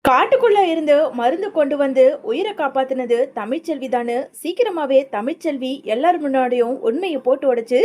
காட்டுக்குள்ள இருந்து மருந்து கொண்டு வந்து உயிரை காப்பாத்தினது தமிழ்ச்செல்வி தானு சீக்கிரமாவே தமிழ்ச்செல்வி எல்லாரும் முன்னாடியும் உண்மையை போட்டு உடைச்சு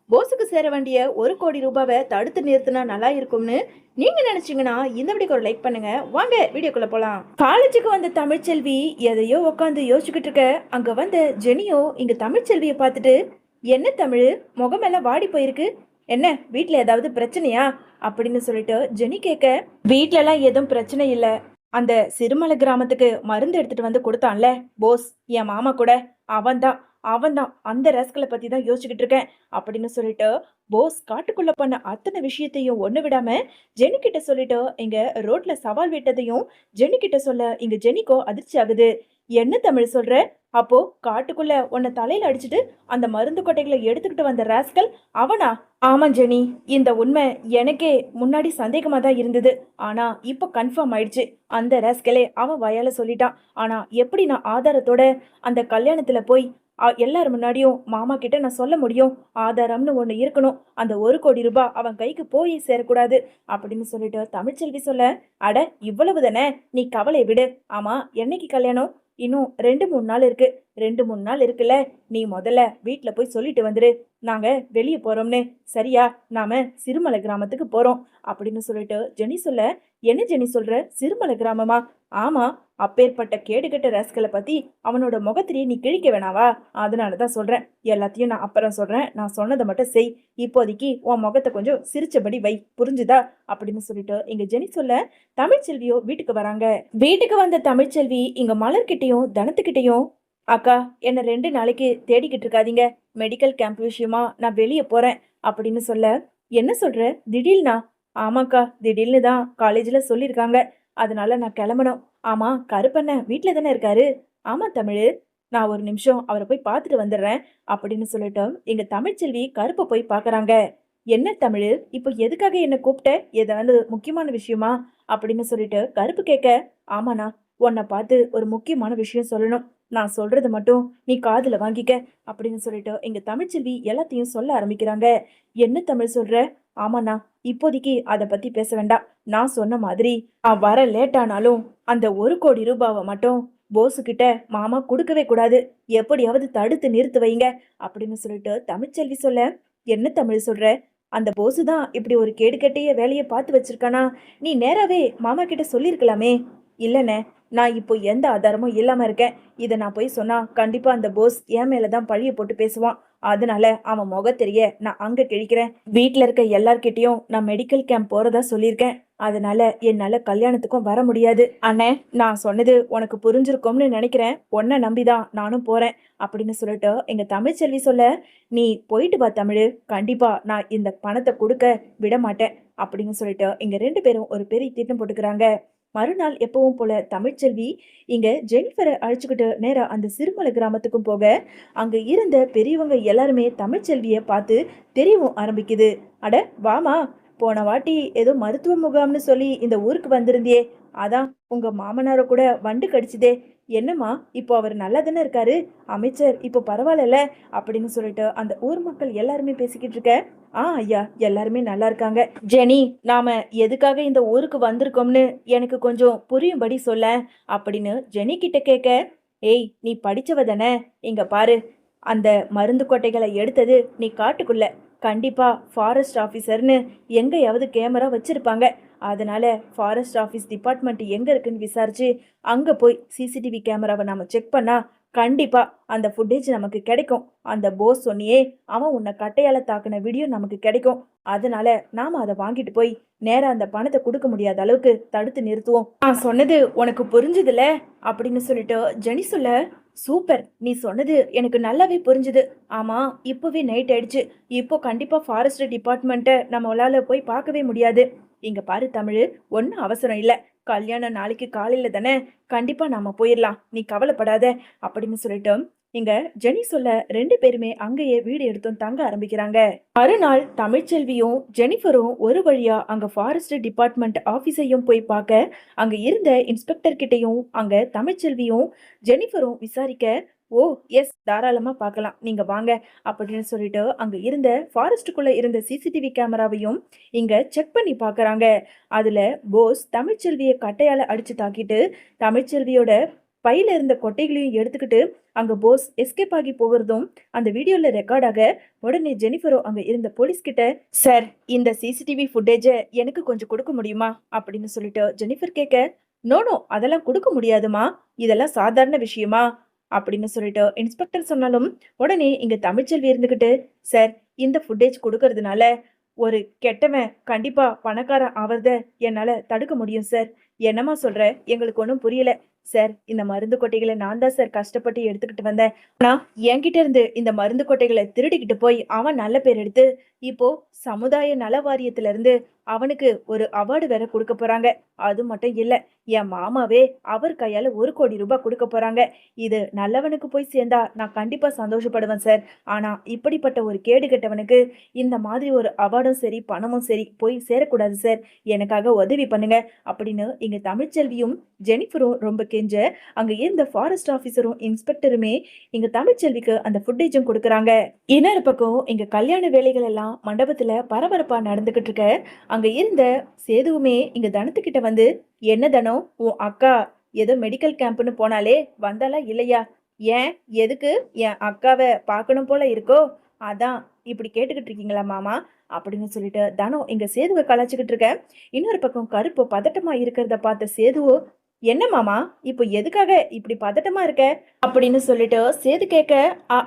போஸுக்கு சேர வேண்டிய 1 கோடி ரூபாவை தடுத்து நிறுத்தினா நல்லா இருக்கும்னு நீங்க நினைச்சீங்கன்னா இந்த வீடியோக்கு ஒரு லைக் பண்ணுங்க. வாங்க வீடியோக்குள்ள போலாம். காலேஜுக்கு வந்த தமிழ்ச்செல்வி எதையோ உட்காந்து யோசிச்சுக்கிட்டு இருக்க அங்க வந்த ஜெனியோ இங்க தமிழ்ச்செல்வியை பார்த்துட்டு, என்ன தமிழ் முகமெல்லாம் வாடி போயிருக்கு, என்ன வீட்ல ஏதாவது பிரச்சனையா அப்படின்னு சொல்லிட்டு ஜெனி கேட்க, வீட்ல எல்லாம் எதுவும் பிரச்சனை இல்ல, அந்த சிறுமலை கிராமத்துக்கு மருந்து எடுத்துட்டு வந்து கொடுத்தான்ல போஸ், என் மாமா கூட, அவன்தான் அவன்தான் அந்த ரஸ்களை பத்தி தான் யோசிச்சுக்கிட்டு இருக்கேன் அப்படின்னு சொல்லிட்டு போஸ் காட்டுக்குள்ள பண்ண அத்தனை விஷயத்தையும் ஒண்ணு விடாம ஜெனி கிட்ட சொல்லிட்டு இங்க ரோட்ல சவால் விட்டதையும் ஜெனி கிட்ட சொல்ல இங்க ஜெனிக்கோ அதிர்ச்சி ஆகுது. என்ன தமிழ் சொல்ற? அப்போ காட்டுக்குள்ள உன்னை தலையில அடிச்சுட்டு அந்த மருந்து கொட்டைகளை எடுத்துக்கிட்டு வந்த ராஸ்கல் அவனா? ஆமா ஜெனி, இந்த உண்மை எனக்கே முன்னாடி சந்தேகமா தான் இருந்தது. ஆனா இப்போ கன்ஃபார்ம் ஆயிடுச்சு. அந்த ராஸ்கலே அவன் வாயால சொல்லிட்டான். ஆனா எப்படி நான் ஆதாரத்தோட அந்த கல்யாணத்துல போய் எல்லாரும் முன்னாடியும் மாமா கிட்ட நான் சொல்ல முடியும்? ஆதாரம்னு ஒண்ணு இருக்கணும். அந்த 1 கோடி ரூபாய் அவன் கைக்கு போய் சேரக்கூடாது அப்படின்னு சொல்லிட்டு தமிழ்ச்செல்வி சொல்ல, அட இவ்வளவு தானே, நீ கவலை விடு. ஆமா என்னைக்கு கல்யாணம்? இன்னும் 2-3 நாள் இருக்கு. 2-3 நாள் இருக்குல்ல, நீ முதல்ல வீட்டுல போய் சொல்லிட்டு வந்துரு, நாங்க வெளியே போறோம்னு. சரியா? நாம சிறுமலை கிராமத்துக்கு போறோம் அப்படின்னு சொல்லிட்டு ஜெனி சொல்ல, என்ன ஜெனி சொல்ற, சிறுமலை கிராமமா? ஆமா, அப்பேற்பட்ட கேடுகட்ட ரஸ்களை பத்தி அவனோட முகத்திலேயே நீ கிழிக்க வேணாவா? அதனாலதான் சொல்றேன். எல்லாத்தையும் நான் அப்புறம் சொல்றேன், நான் சொன்னதை மட்டும் செய். இப்போதைக்கு உன் முகத்தை கொஞ்சம் சிரிச்சபடி வை, புரிஞ்சுதா அப்படின்னு சொல்லிட்டு இங்க ஜெனி சொல்ல தமிழ்ச்செல்வியோ வீட்டுக்கு வராங்க. வீட்டுக்கு வந்த தமிழ்ச்செல்வி இங்க மலர்கிட்டையும் தனத்துக்கிட்டையும், அக்கா என்ன 2 நாளைக்கு தேடிக்கிட்டு இருக்காதீங்க, மெடிக்கல் கேம்ப் விஷயமா நான் வெளியே போறேன் அப்படின்னு சொல்ல, என்ன சொல்ற திடீர்னா? ஆமாக்கா, திடீர்னு தான் காலேஜ்ல சொல்லியிருக்காங்க, அதனால நான் கிளம்பணும். ஆமா கருப்பண்ண வீட்டுல தானே இருக்காரு? ஆமா தமிழ், நான் ஒரு நிமிஷம் அவரை போய் பார்த்துட்டு வந்துடுறேன் அப்படின்னு சொல்லிட்டு எங்க தமிழ்ச்செல்வி கருப்பை போய் பாக்குறாங்க. என்ன தமிழ், இப்போ எதுக்காக என்ன கூப்பிட்ட, ஏதாவது முக்கியமான விஷயமா அப்படின்னு சொல்லிட்டு கருப்பு கேட்க, ஆமாண்ணா, உன்னை பார்த்து ஒரு முக்கியமான விஷயம் சொல்லணும், நான் சொல்றது மட்டும் நீ காதுல வாங்கிக்க அப்படின்னு சொல்லிட்டு எங்க தமிழ்ச்செல்வி எல்லாத்தையும் சொல்ல ஆரம்பிக்கிறாங்க. என்ன தமிழ் சொல்ற? ஆமாண்ணா, இப்போதைக்கு அதை பத்தி பேச வேண்டாம். நான் சொன்ன மாதிரி நான் வர லேட் ஆனாலும் அந்த 1 கோடி ரூபாவை மட்டும் போஸு கிட்ட மாமா கொடுக்கவே கூடாது, எப்படியாவது தடுத்து நிறுத்து வைங்க அப்படின்னு சொல்லிட்டு தமிழ்ச்செல்வி சொல்ல, என்ன தமிழ் சொல்ற? அந்த போஸு தான் இப்படி ஒரு கேடுகட்டிய வேலையை பார்த்து வச்சிருக்கானா? நீ நேராவே மாமா கிட்ட சொல்லியிருக்கலாமே. இல்லைண்ணே, நான் இப்போ எந்த ஆதாரமும் இல்லாம இருக்கேன். இதை நான் போய் சொன்னா கண்டிப்பா அந்த போஸ் என் மேலதான் பழிய போட்டு பேசுவான். அதனால அவன் முகத்தெரிய நான் அங்க கிழிக்கிறேன். வீட்டுல இருக்க எல்லார்கிட்டயும் நான் மெடிக்கல் கேம்ப் போறதா சொல்லியிருக்கேன். அதனால என்னால கல்யாணத்துக்கும் வர முடியாது. அண்ணே, நான் சொன்னது உனக்கு புரிஞ்சிருக்கும்னு நினைக்கிறேன். உன்னை நம்பிதான் நானும் போறேன் அப்படின்னு சொல்லிட்டு எங்க தமிழ்ச்செல்வி சொல்ல, நீ போயிட்டு வா தமிழ், கண்டிப்பா நான் இந்த பணத்தை கொடுக்க விட மாட்டேன் அப்படின்னு சொல்லிட்டு இங்க 2 பேரும் ஒரு பெரிய திட்டம் போட்டுக்கிறாங்க. மறுநாள் எப்பவும் போல தமிழ்ச்செல்வி இங்க ஜெனிஃபரை அழைச்சுக்கிட்டு நேரா அந்த சிறுமலை கிராமத்துக்கும் போக, அங்க இருந்த பெரியவங்க எல்லாருமே தமிழ்ச்செல்விய பார்த்து தெரியவும் ஆரம்பிக்குது. அட வாமா, போன வாட்டி ஏதோ மருத்துவ முகாம்னு சொல்லி இந்த ஊருக்கு வந்திருந்தியே, அதான் உங்க மாமனார கூட வண்டு கடிச்சுதே, என்னம்மா இப்போ அவர் நல்லா தானே இருக்காரு, அமைச்சர் இப்போ பரவாயில்ல அப்படின்னு சொல்லிட்டு அந்த ஊர் மக்கள் எல்லாருமே பேசிக்கிட்டு இருக்க, ஐயா எல்லாருமே நல்லா இருக்காங்க. ஜெனி, நாம எதுக்காக இந்த ஊருக்கு வந்திருக்கோம்னு எனக்கு கொஞ்சம் புரியும்படி சொல்ல அப்படின்னு ஜெனி கிட்ட கேட்க, ஏய் நீ படிச்சவ தானே, இங்க பாரு, அந்த மருந்து கொட்டைகளை எடுத்தது நீ காட்டுக்குள்ள, கண்டிப்பா ஃபாரஸ்ட் ஆஃபீஸர்னு எங்கேயாவது கேமரா வச்சிருப்பாங்க. அதனால ஃபாரஸ்ட் ஆஃபீஸ் டிபார்ட்மெண்ட் எங்க இருக்குன்னு விசாரிச்சு அங்க போய் சிசிடிவி கேமராவை நாம செக் பண்ணா கண்டிப்பா அந்த ஃபுட்டேஜ் நமக்கு கிடைக்கும். அந்த போஸ் சொன்னியே, அவன் உன்னை கட்டையால தாக்குன வீடியோ நமக்கு கிடைக்கும். அதனால நாம அதை வாங்கிட்டு போய் நேரா அந்த பணத்தை கொடுக்க முடியாத அளவுக்கு தடுத்து நிறுத்துவோம். நான் சொன்னது உனக்கு புரிஞ்சுதுல அப்படின்னு சொல்லிட்டு ஜெனி சொல்ல, சூப்பர், நீ சொன்னது எனக்கு நல்லாவே புரிஞ்சுது. ஆமா, இப்போவே நைட் ஆயிடுச்சு. இப்போ கண்டிப்பா ஃபாரஸ்ட் டிபார்ட்மெண்ட்டை நம்மளால போய் பார்க்கவே முடியாது. இங்க பாரு தமிழ், ஒன்றும் அவசரம் இல்லை, கல்யாணம் நாளைக்கு காலையில தானே, கண்டிப்பா நாம போயிடலாம், நீ கவலைப்படாத அப்படின்னு சொல்லிட்டு இங்க ஜெனி சொல்ல 2 பேருமே அங்கேயே வீடு எடுத்தும் தங்க ஆரம்பிக்கிறாங்க. மறுநாள் தமிழ்ச்செல்வியும் ஜெனிஃபரும் ஒரு வழியா அங்க ஃபாரஸ்ட் டிபார்ட்மெண்ட் ஆபீஸையும் போய் பார்க்க, அங்க இருந்த இன்ஸ்பெக்டர் கிட்டையும் அங்க தமிழ்ச்செல்வியும் ஜெனிஃபரும் விசாரிக்க, ஓ! எஸ். தாராளமா பார்க்கலாம். நீங்க வாங்க அப்படின்னு சொல்லிட்டு, அங்க இருந்த ஃபாரஸ்ட்டுக்குள்ள இருந்த சிசிடிவி கேமராவையும் இங்க செக் பண்ணி பார்க்கறாங்க. அதுல போஸ் தமிழ்ச்செல்விய கட்டையால அடிச்சு தாக்கிட்டு, தமிழ்ச்செல்வியோட பையில இருந்த கொட்டைகளையும் எடுத்துக்கிட்டு, அங்க போஸ் எஸ்கேப் ஆகி போகுறதும் அந்த வீடியோல ரெக்கார்ட் ஆக, உடனே ஜெனிஃபரோ அங்க இருந்த போலீஸ் கிட்ட, "சார், இந்த சிசிடிவி ஃபுட்டேஜ எனக்கு கொஞ்சம் குடுக்க முடியுமா?" அப்படின்னு சொல்லிட்டு ஜெனிஃபர் கேட்க, "நோ, நோ, அதெல்லாம் குடுக்க முடியாதும்மா. இதெல்லாம் சாதாரண விஷயமா?" அப்படின்னு சொல்லிட்டு இன்ஸ்பெக்டர் சொன்னாலும், உடனே இங்க தமிழ்ச்செல்வி இருந்துகிட்டு, "சார், இந்த ஃபுட்டேஜ் குடுக்கறதுனால ஒரு கெட்டவன் கண்டிப்பா பணக்காரன் ஆவறத என்னால தடுக்க முடியும் சார்." "என்னம்மா சொல்ற? எங்களுக்கு ஒண்ணும் புரியல." "சார், இந்த மருந்து கொட்டைகள நான் தான் சார் கஷ்டப்பட்டு எடுத்துக்கிட்டு வந்தேன். ஆனா என்கிட்ட இருந்து இந்த மருந்து கொட்டைகள திருடிக்கிட்டு போய் அவன் நல்ல பேர் எடுத்து, இப்போ சமுதாய நல வாரியத்துல இருந்து அவனுக்கு ஒரு அவார்டு வேற குடுக்க போறாங்க. அது மட்டும் இல்ல, என் மாமாவே அவர் கையால 1,00,00,000 ரூபாய் குடுக்க போறாங்க. இது நல்லவனுக்கு போய் சேர்ந்தா நான் கண்டிப்பா சந்தோஷப்படுவேன் சார். ஆனா இப்படிப்பட்ட ஒரு கேடு கெட்டவனுக்கு இந்த மாதிரி ஒரு அவார்டும் சரி, பணமும் சரி போய் சேரக்கூடாது சார். எனக்காக உதவி பண்ணுங்க." அப்படின்னு இங்க தமிழ்ச்செல்வியும் ஜெனிஃபரும் ரொம்ப கெஞ்ச, அங்க இருந்த ஃபாரஸ்ட் ஆபீசரும் இன்ஸ்பெக்டருமே இங்க தமிழ்ச்செல்விக்கு அந்த ஃபுட்டேஜும் கொடுக்கறாங்க. இன்னொரு பக்கம் இங்க கல்யாண வேலைகள் எல்லாம் மண்டபத்துல பரபரப்பா நடந்துகிட்டு இருக்க, அங்க இருந்த சேதுவுமே இங்க தனத்துக்கிட்ட வந்து, "என்ன தனம், உன் அக்கா ஏதோ மெடிக்கல் கேம்ப்னு போனாலே, வந்தாளா இல்லையா? ஏன், எதுக்கு என் அக்காவ பார்க்கணும் போல இருக்கோ? அதான் இப்படி கேட்டுக்கிட்டு இருக்கீங்களா மாமா?" அப்படின்னு சொல்லிட்டு தனம் இங்க சேதுவை கலாய்ச்சிக்கிட்டு இருக்க. இன்னொரு பக்கம் கருப்பு பதட்டமா இருக்கிறத பார்த்த சேதுவோ, "என்ன மாமா, இப்போ எதுக்காக இப்படி பதட்டமா இருக்க?" அப்படின்னு சொல்லிட்டு சேது கேட்க,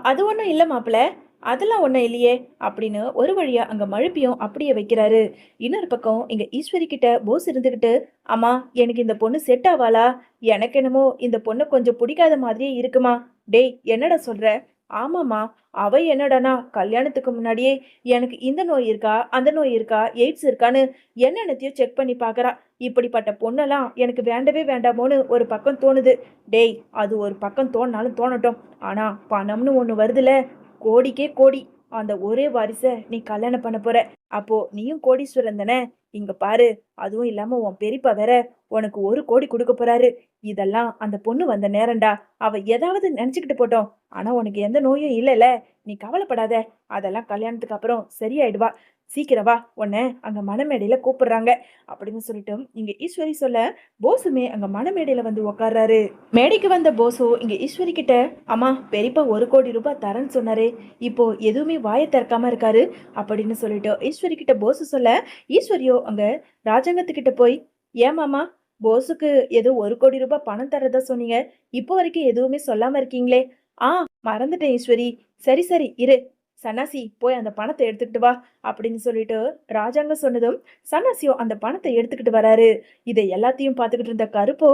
அது ஒண்ணும் இல்ல மாப்பிள, அதெல்லாம் ஒண்ணும் இல்லையே." அப்படின்னு ஒரு வழியா அங்க மழுப்பியும் அப்படியே வைக்கிறாரு. இன்னொரு பக்கம் இங்க ஈஸ்வரி கிட்ட போஸ் இருந்துகிட்டு, "அம்மா, எனக்கு இந்த பொண்ணு செட் ஆவாளா? எனக்கு என்னமோ இந்த பொண்ணு கொஞ்சம் பிடிக்காத மாதிரியே இருக்குமா." "டேய், என்னடா சொல்ற?" "ஆமாம்மா, அவ என்னடானா கல்யாணத்துக்கு முன்னாடியே எனக்கு இந்த நோய் இருக்கா, அந்த நோய் இருக்கா, எய்ட்ஸ் இருக்கான்னு என்னென்னத்தையும் செக் பண்ணி பார்க்கறா. இப்படிப்பட்ட பொண்ணெல்லாம் எனக்கு வேண்டவே வேண்டாமோன்னு ஒரு பக்கம் தோணுது." "டேய், அது ஒரு பக்கம் தோணுனாலும் தோணட்டும். ஆனா பணம்னு ஒண்ணு வருதுல, கோடிக்கே கோடி. அந்த ஒரே வாரிச நீ கல்யாணம் பண்ண போற. அப்போ நீயும் கோடீஸ்வரன் தானே? இங்க பாரு, அதுவும் இல்லாம உன் பெரியப்பா வேற உனக்கு 1,00,00,000 குடுக்க போறாரு. இதெல்லாம் அந்த பொண்ணு வந்த நேரம்டா. அவ ஏதாவது நினைச்சுக்கிட்டு போட்டோம். ஆனா உனக்கு எந்த நோயும் இல்லைல. நீ கவலைப்படாத. அதெல்லாம் கல்யாணத்துக்கு அப்புறம் சரியாயிடுவா. சீக்கிரம் வா, உன்னை அங்க மணமேடையில கூப்பிடுறாங்க." அப்படின்னு சொல்லிட்டு இங்க ஈஸ்வரி சொல்ல, போஸுமே அங்க மணமேடையில வந்து உக்காடுறாரு. மேடைக்கு வந்த போஸோ இங்க ஈஸ்வரி கிட்ட, "அம்மா, பெரியப்பா 1,00,00,000 தரேன்னு சொன்னாரு. இப்போ எதுவுமே வாயை திறக்காம இருக்காரு." அப்படின்னு சொல்லிட்டு ஈஸ்வரி கிட்ட போஸ் சொல்ல, ஈஸ்வரியோ அங்க ராஜாங்கத்துக்கிட்ட போய், "ஏன் மாமா, போஸுக்கு ஏதோ 1,00,00,000 பணம் தர்றதா சொன்னீங்க. இப்போ வரைக்கும் எதுவுமே சொல்லாம இருக்கீங்களே?" "ஆ, மறந்துட்டேன் ஈஸ்வரி. சரி சரி இரு. சன்னாசி, போய் அந்த பணத்தை எடுத்துக்கிட்டு வா." அப்படின்னு சொல்லிட்டு ராஜாங்க சொன்னதும் சன்னாசியோ அந்த பணத்தை எடுத்துக்கிட்டு வராரு. இதை எல்லாத்தையும் பார்த்துக்கிட்டு இருந்த கருப்போ,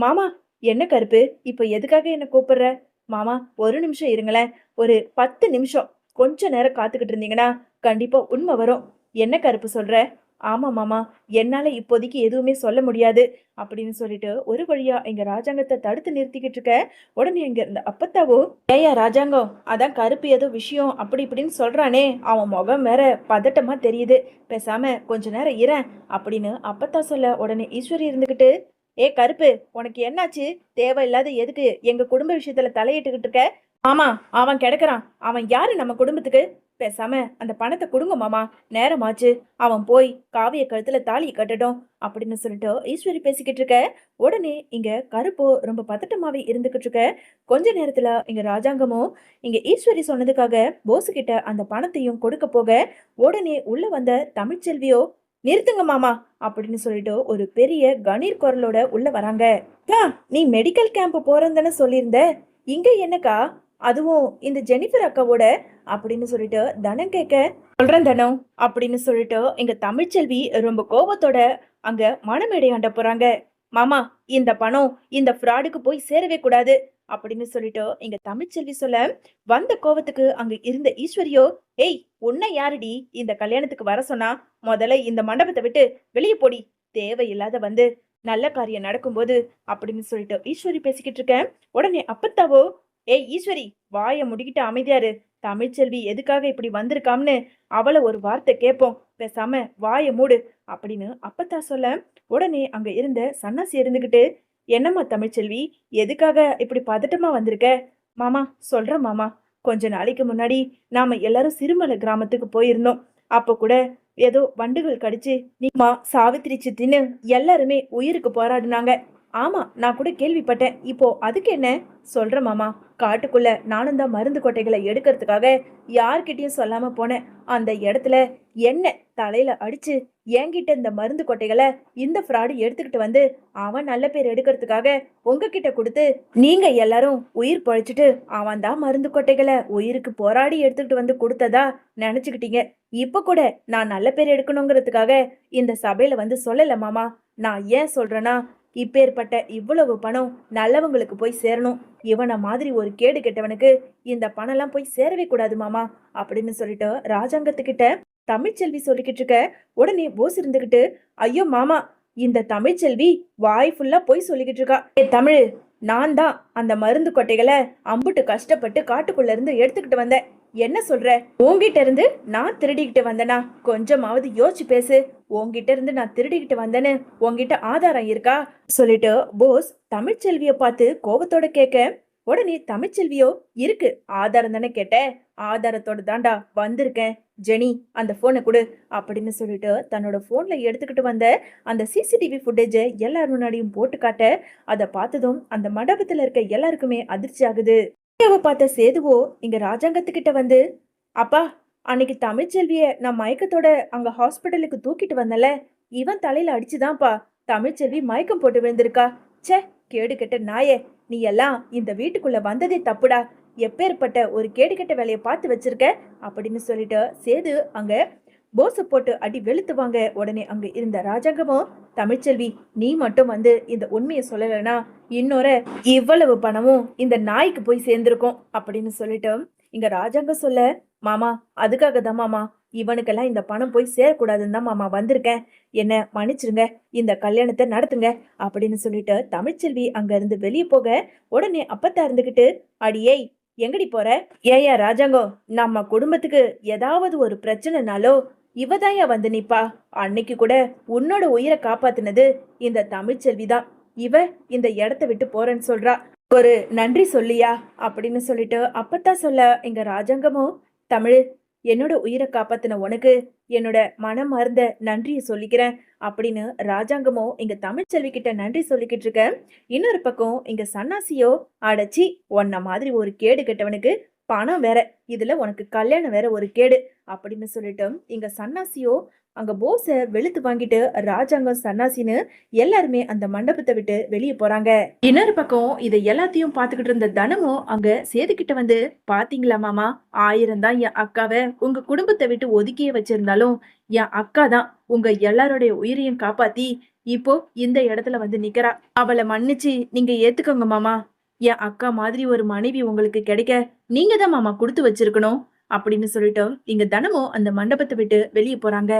மாமா, என்ன கருப்பு, இப்போ எதுக்காக என்ன கூப்பிடுற?" "மாமா, ஒரு நிமிஷம் இருங்களேன். ஒரு 10 நிமிஷம் கொஞ்ச நேரம் காத்துக்கிட்டு இருந்தீங்கன்னா கண்டிப்பா உண்மை வரும்." "என்ன கருப்பு சொல்ற?" "ஆமா மாமா, என்னால இப்போதைக்கு எதுவுமே சொல்ல முடியாது." அப்படின்னு சொல்லிட்டு ஒரு வழியா எங்க ராஜாங்கத்தை தடுத்து நிறுத்திக்கிட்டு இருக்க, உடனே இங்க இருந்த அப்பத்தாவோ, "ஏயா ராஜாங்கம், அதான் கருப்பு ஏதோ விஷயம் அப்படி இப்படின்னு சொல்றானே, அவன் முகம் வேற பதட்டமா தெரியுது. பேசாம கொஞ்ச நேரம் இரேன்." அப்படின்னு அப்பத்தா சொல்ல, உடனே ஈஸ்வரி இருந்துகிட்டு, "ஏ கருப்பு, உனக்கு என்னாச்சு? தேவையில்லாத எதுக்கு எங்க குடும்ப விஷயத்துல தலையிட்டுக்கிட்டு இருக்க?" "மாமா, அவன் கிடக்குறான். அவன் யாரு நம்ம குடும்பத்துக்கு? பேசாம அந்த பணத்தை கொடுங்க மாமா. நேரமாச்சு. அவன் போய் காவிய கழுத்துல தாலியை கட்டட்டும்." அப்படின்னு சொல்லிட்டு ஈஸ்வரி பேசிக்கிட்டு இருக்க, உடனே இங்க கருப்போ ரொம்ப பதட்டமாவே இருந்துகிட்டு இருக்க. கொஞ்ச நேரத்துல இங்க ராஜாங்கமும் இங்க ஈஸ்வரி சொன்னதுக்காக போஸ் கிட்ட அந்த பணத்தையும் கொடுக்க போக, உடனே உள்ள வந்த தமிழ்ச்செல்வியோ, "நிறுத்துங்க மாமா." அப்படின்னு சொல்லிட்டு ஒரு பெரிய கணீர் குரலோட உள்ள வராங்க. "அக்கா, நீ மெடிக்கல் கேம்ப் போறேன்னு தானே சொல்லியிருந்த, இங்க என்னக்கா, அதுவும் இந்த ஜெனிஃபர் அக்காவோட?" அப்படின்னு சொல்லிட்டு தனம் கேட்க, "சொல்றேன் தனம்." அப்படின்னு சொல்லிட்டு எங்க தமிழ்ச்செல்வி ரொம்ப கோபத்தோட அங்க மணமேடையாண்ட போறாங்க. "மாமா, இந்த பணம் இந்த ஃப்ராடுக்கு போய் சேரவே கூடாது." அப்படின்னு சொல்லிட்டு எங்க தமிழ்ச்செல்வி சொல்ல, வந்த கோவத்துக்கு அங்க இருந்த ஈஸ்வரியோ, "ஏய், உன்னை யாருடி இந்த கல்யாணத்துக்கு வர சொன்னா? முதல்ல இந்த மண்டபத்தை விட்டு வெளியே போடி. தேவையில்லாத வந்து நல்ல காரியம் நடக்கும்போது." அப்படின்னு சொல்லிட்டு ஈஸ்வரி பேசிக்கிட்டு இருக்க, உடனே அப்பத்தாவோ, "ஏய் ஈஸ்வரி, வாயை முடிக்கிட்டு அமைதியாரு. தமிழ்ச்செல்வி எதுக்காக இப்படி வந்திருக்காம்னு அவளை ஒரு வார்த்தை கேட்போம். பேசாம வாயை மூடு." அப்படின்னு அப்பத்தா சொல்ல, உடனே அங்க இருந்த சன்னாசி இருந்துகிட்டு, "என்னம்மா தமிழ்ச்செல்வி, எதுக்காக இப்படி பதட்டமா வந்திருக்க? மாமா சொல்றேன் மாமா. கொஞ்ச நாளைக்கு முன்னாடி நாம எல்லாரும் சிறுமலை கிராமத்துக்கு போயிருந்தோம். அப்ப கூட ஏதோ வண்டுகள் கடிச்சு நீமா சாவித்திரி சித்தின்னு எல்லாருமே உயிருக்கு போராடினாங்க. ஆமா, நான் கூட கேள்விப்பட்டேன். இப்போ அதுக்கு என்ன? சொல்றேன் மாமா. காட்டுக்குள்ள நானும் தான் மருந்து கொட்டைகளை எடுக்கிறதுக்காக யார்கிட்டயும் சொல்லாம போனேன். அந்த இடத்துல என்ன தலையில அடிச்சு என்கிட்ட இந்த மருந்து கொட்டைகளை இந்த ஃப்ராடு எடுத்துக்கிட்டு வந்து அவன் நல்ல பேர் எடுக்கிறதுக்காக உங்ககிட்ட கொடுத்து நீங்க எல்லாரும் உயிர் பொழைச்சிட்டு அவன் தான் மருந்து கொட்டைகளை உயிருக்கு போராடி எடுத்துக்கிட்டு வந்து கொடுத்ததா நினைச்சுக்கிட்டீங்க. இப்ப கூட நான் நல்ல பேர் எடுக்கணுங்கிறதுக்காக இந்த சபையில வந்து சொல்லல மாமா. நான் ஏன் சொல்றேன்னா, இப்பேற்பட்ட இவ்வளவு பணம் நல்லவங்களுக்கு போய் சேரணும். இவனை மாதிரி ஒரு கேடு கெட்டவனுக்கு இந்த பணம்லாம் போய் சேரவே கூடாது மாமா அப்படின்னு சொல்லிட்டு ராஜாங்கத்துக்கிட்ட தமிழ்ச்செல்வி சொல்லிக்கிட்டு இருக்க. உடனே போஸ் இருந்துகிட்டு, ஐயோ மாமா, இந்த தமிழ்ச்செல்வி வாய் ஃபுல்லா போய் சொல்லிக்கிட்டு இருக்கா. ஏ தமிழ், நான் தான் அந்த மருந்து கொட்டைகளை அம்புட்டு கஷ்டப்பட்டு காட்டுக்குள்ள இருந்து எடுத்துக்கிட்டு வந்தேன். என்ன சொல்ற? உன்கிட்ட இருந்து நான் திருடிக்கிட்டு வந்தேனா? கொஞ்சமாவது யோசிச்சு பேசு. உன்கிட்ட இருந்து நான் திருடிக்கிட்டு வந்தேன்னு உன்கிட்ட ஆதாரம் இருக்கா சொல்லிட்டு போஸ் தமிழ்ச்செல்விய பார்த்து கோபத்தோட கேட்க, உடனே தமிழ்ச்செல்வியோ, இருக்கு, ஆதாரம் தானே கேட்ட, ஆதாரத்தோட தாண்டா வந்திருக்கேன். ஜெனி, அந்த போனை கொடு அப்படின்னு சொல்லிட்டு தன்னோட போன்ல எடுத்துக்கிட்டு வந்த அந்த சிசிடிவி ஃபுட்டேஜை எல்லார் முன்னாடியும் போட்டு காட்ட, அதை பார்த்ததும் அந்த மண்டபத்துல இருக்க எல்லாருக்குமே அதிர்ச்சி ஆகுது. பார்த்த சேதுவோ இங்க ராஜாங்கத்துக்கிட்ட வந்து, அப்பா, அன்னைக்கு தமிழ்ச்செல்விய நான் மயக்கத்தோட அங்க ஹாஸ்பிட்டலுக்கு தூக்கிட்டு வந்தல, இவன் தலையில அடிச்சுதான்ப்பா தமிழ்ச்செல்வி மயக்கம் போட்டு விழுந்திருக்கா. ச்சே, கேடு கெட்ட நாயே, நீ எல்லாம் இந்த வீட்டுக்குள்ள வந்ததே தப்புடா. எப்பேற்பட்ட ஒரு கேடு கெட்ட வேலையை பார்த்து வச்சிருக்க அப்படின்னு சொல்லிட்டு சேது அங்க போஸ போட்டு அடி வெளுத்துவாங்க. உடனே அங்க இருந்த ராஜாங்கமும், தமிழ்ச்செல்வி, நீ மட்டும் வந்து இந்த உண்மையை சொல்லலைன்னா இன்னொரு இவ்வளவு பணமும் இந்த நாய்க்கு போய் சேர்ந்திருக்கும் அப்படின்னு சொல்லிட்டு இங்க ராஜாங்கம் சொல்ல, மாமா, அதுக்காக தான் மாமா இவனுக்கெல்லாம் இந்த பணம் போய் சேரக்கூடாதுன்னு தான் மாமா வந்திருக்கேன். என்ன மன்னிச்சிருங்க, இந்த கல்யாணத்தை நடத்துங்க அப்படின்னு சொல்லிட்டு தமிழ்ச்செல்வி அங்க இருந்து வெளியே போக, உடனே அப்பத்தா இருந்துகிட்டு, அடியே எங்கடி போற? ஏயா ராஜாங்கம், நம்ம குடும்பத்துக்கு ஏதாவது ஒரு பிரச்சனைனாலோ இவதாயா வந்து நிப்பா. அன்னைக்கு கூட உன்னோட உயிரை காப்பாத்தினது இந்த தமிழ்ச்செல்வி தான். இவ இந்த இடத்த விட்டு போறேன்னு சொல்றா. ஒரு நன்றி சொல்லியா அப்படின்னு சொல்லிட்டு அப்பத்தா சொல்ல, எங்க ராஜாங்கமும், தமிழ், என்னோட உயிரை காப்பாத்தின உனக்கு என்னோட மனம் மறந்த நன்றியை சொல்லிக்கிறேன் அப்படின்னு ராஜாங்கமோ இங்க தமிழ்ச்செல்வி கிட்ட நன்றி சொல்லிக்கிட்டு இருக்க. இன்னொரு பக்கம் இங்க சன்னாசியோ, அடைச்சி உன்ன மாதிரி ஒரு கேடு கெட்டவனுக்கு பணம் வேற, இதுல உனக்கு கல்யாணம் வேற ஒரு கேடு அப்படின்னு சொல்லிட்டு இங்க சன்னாசியோ அங்க போஸ வெளுத்து வாங்கிட்டு ராஜாங்கம் சன்னாசின்னு எல்லாருமே அந்த மண்டபத்தை விட்டு வெளியே போறாங்க. இன்னொரு பக்கம் இதை எல்லாத்தையும் பாத்துக்கிட்டு இருந்த தனமும் அங்க சேதுக்கிட்ட வந்து, பாத்தீங்களா மாமா, 1000 தான் என் அக்காவை உங்க குடும்பத்தை விட்டு ஒதுக்கியே வச்சிருந்தாலும் என் அக்கா தான் உங்க எல்லாருடைய உயிரையும் காப்பாத்தி இப்போ இந்த இடத்துல வந்து நிக்கிறா. அவளை மன்னிச்சு நீங்க ஏத்துக்கோங்க மாமா. என் அக்கா மாதிரி ஒரு மனைவி உங்களுக்கு கிடைக்க நீங்க தான் மாமா கொடுத்து வச்சிருக்கணும் அப்படின்னு சொல்லிட்டு இங்க தனமும் அந்த மண்டபத்தை விட்டு வெளியே போறாங்க.